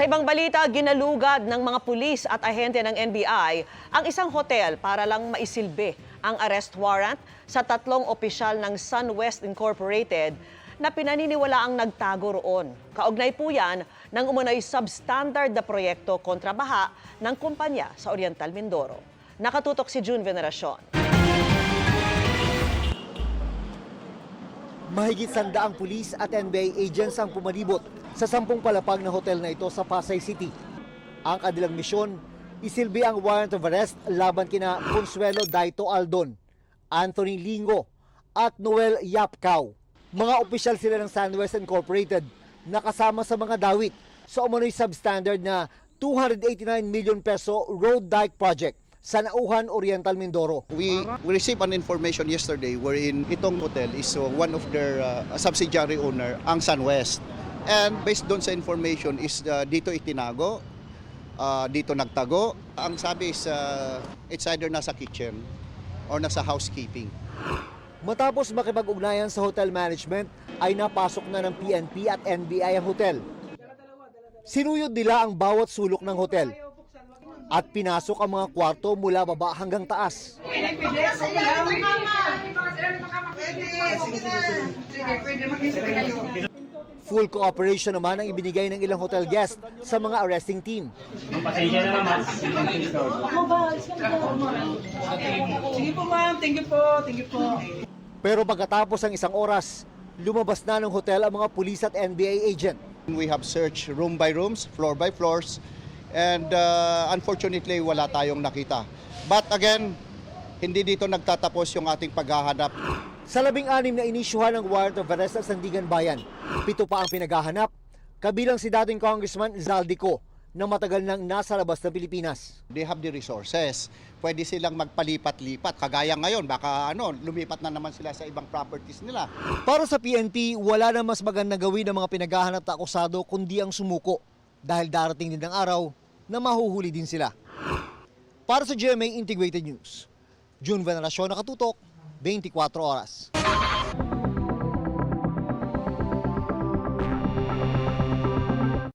Sa ibang balita, ginalugad ng mga pulis at ahente ng NBI ang isang hotel para lang maisilbi ang arrest warrant sa 3 opisyal ng SunWest Incorporated na pinaniniwalaang nagtago roon. Kaugnay po yan ng umunoy substandard na proyekto kontra baha ng kumpanya sa Oriental Mindoro. Nakatutok si June Veneracion. Mahigit 100 pulis at NBI agents ang pumalibot sa 10 palapag na hotel na ito sa Pasay City. Ang kanilang misyon, isilbi ang warrant of arrest laban kina Consuelo Daito Aldon, Anthony Lingo at Noel Yapcao. Mga opisyal sila ng SunWest Incorporated na kasama sa mga dawit sa umano'y substandard na 289 million peso road dike project sa Nauhan, Oriental Mindoro. We received an information yesterday wherein itong hotel is one of their subsidiary owner, ang SunWest. And based doon sa information is dito itinago, dito nagtago. Ang sabi is it's either nasa kitchen or nasa housekeeping. Matapos makipag-ugnayan sa hotel management ay napasok na ng PNP at NBI ang hotel. Sinuyod nila ang bawat sulok ng hotel at pinasok ang mga kwarto mula baba hanggang taas. Full cooperation naman ang ibinigay ng ilang hotel guest sa mga arresting team. Pasensya na naman. Sige po ma'am, thank you po, thank you po. Pero pagkatapos ng isang oras, lumabas na ng hotel ang mga pulis at NBI agent. We have searched room by rooms, floor by floors, and unfortunately wala tayong nakita. But again, hindi dito nagtatapos yung ating paghahanap. Sa 16 na inisyuhan ng warrant of arrest sa Sandigan Bayan, 7 pa ang pinaghahanap, kabilang si dating Congressman Zaldico na matagal nang nasa labas ng Pilipinas. They have the resources. Pwede silang magpalipat-lipat. Kagaya ngayon, baka lumipat na naman sila sa ibang properties nila. Para sa PNP, wala na mas magandang gawin ng mga pinaghahanap na akusado kundi ang sumuko dahil darating din ang araw na mahuhuli din sila. Para sa GMA Integrated News, June Veneracion, nakatutok, 24 oras.